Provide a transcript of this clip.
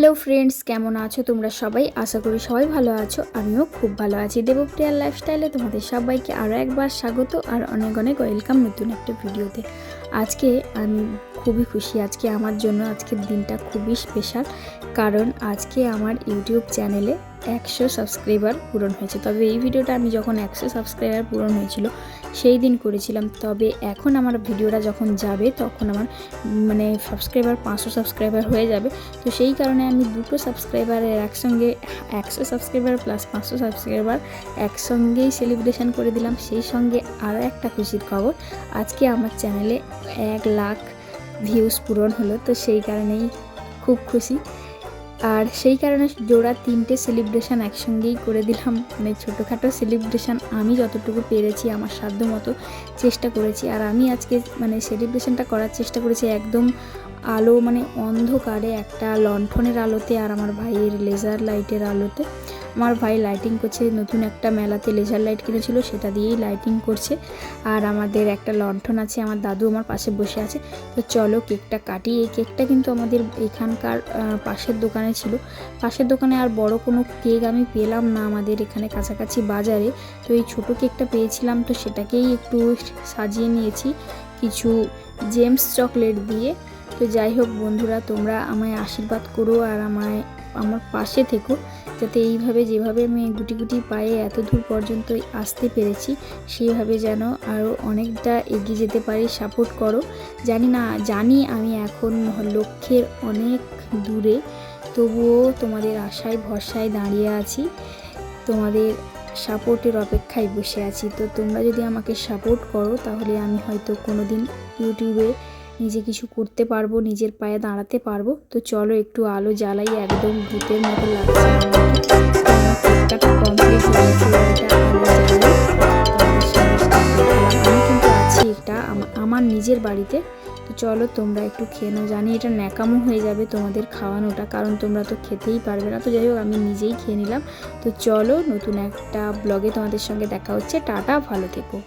Hello friends, কেমন আছো তোমরা সবাই? আশা করি সবাই ভালো আছো। আমিও খুব ভালো আছি। দেবপ্রিয়ার লাইফস্টাইলে তোমাদের সবাইকে আরও একবার স্বাগত আর অনেক অনেক ওয়েলকাম নতুন একটা ভিডিওতে। আজকে আমি খুবই খুশি। আজকে আমার জন্য আজকের দিনটা খুবই স্পেশাল, কারণ আজকে আমার ইউটিউব চ্যানেলে 100 সাবস্ক্রাইবার পূরণ হয়েছে। তবে এই ভিডিওটা আমি যখন 100 সাবস্ক্রাইবার পূরণ হয়েছিল সেই দিন করেছিলাম। তবে এখন আমার ভিডিওটা যখন যাবে তখন আমার সাবস্ক্রাইবার 500 সাবস্ক্রাইবার হয়ে যাবে। তো সেই কারণে আমি দুটো সাবস্ক্রাইবারের একসঙ্গে 100 সাবস্ক্রাইবার প্লাস 500 সাবস্ক্রাইবার একসঙ্গেই সেলিব্রেশন করে দিলাম। সেই সঙ্গে আরও একটা খুশির খবর, আজকে আমার চ্যানেলে 1 লাখ ভিউজ পূরণ হলো। তো সেই কারণেই খুব খুশি। আর সেই কারণে জোড়া 3টে সেলিব্রেশন একসঙ্গেই করে দিলাম। ছোটোখাটো সেলিব্রেশন আমি যতটুকু পেরেছি আমার সাধ্য মতো চেষ্টা করেছি। আর আমি আজকে সেলিব্রেশনটা করার চেষ্টা করেছি একদম আলো অন্ধকারে, একটা লণ্ঠনের আলোতে আর আমার ভাইয়ের লেজার লাইটের আলোতে। আমার ভাই লাইটিং করছে, নতুন একটা মেলাতে লেজার লাইট কিনেছিল সেটা দিয়েই লাইটিং করছে। আর আমাদের একটা লণ্ঠন আছে, আমার দাদু আমার পাশে বসে আছে। তো চলো কেকটা কাটি। এই কেকটা কিন্তু আমাদের এখানকার পাশের দোকানে ছিল। পাশের দোকানে আর বড় কোনো কেক আমি পেলাম না আমাদের এখানে কাছাকাছি বাজারে। তো এই ছোটো কেকটা পেয়েছিলাম, তো সেটাকেই একটু সাজিয়ে নিয়েছি কিছু জেমস চকলেট দিয়ে। তো যাই হোক বন্ধুরা, তোমরা আমায় আশীর্বাদ করো আর আমার পাশে থেকো, যাতে এইভাবে যেভাবে আমি গুটি গুটি পায়ে এত দূর পর্যন্ত আসতে পেরেছি সেইভাবে যেন আরও অনেকটা এগিয়ে যেতে পারি। সাপোর্ট করো। জানি আমি এখন লক্ষ্যের অনেক দূরে, তবুও তোমাদের আশায় ভরসায় দাঁড়িয়ে আছি, তোমাদের সাপোর্টের অপেক্ষায় বসে আছি। তো তোমরা যদি আমাকে সাপোর্ট করো তাহলে আমি হয়তো কোনো দিন ইউটিউবে নিজে কিছু করতে পারবো, নিজের পায়ে দাঁড়াতে পারবো। তো চলো একটু আলো জ্বালাই। একদম ভূতের মতো লাগছে কমপ্লিট হয়েছে। আমি কিন্তু আছি এটা আমার নিজের বাড়িতে। তো চলো তোমরা একটু খেয়ে নাও। জানি এটা ন্যাকামো হয়ে যাবে তোমাদের খাওয়ানোটা, কারণ তোমরা তো খেতেই পারবে না। তো যাই হোক আমি নিজেই খেয়ে নিলাম। তো চলো নতুন একটা ব্লগে তোমাদের সঙ্গে দেখা হচ্ছে। টাটা, ভালো থেকো।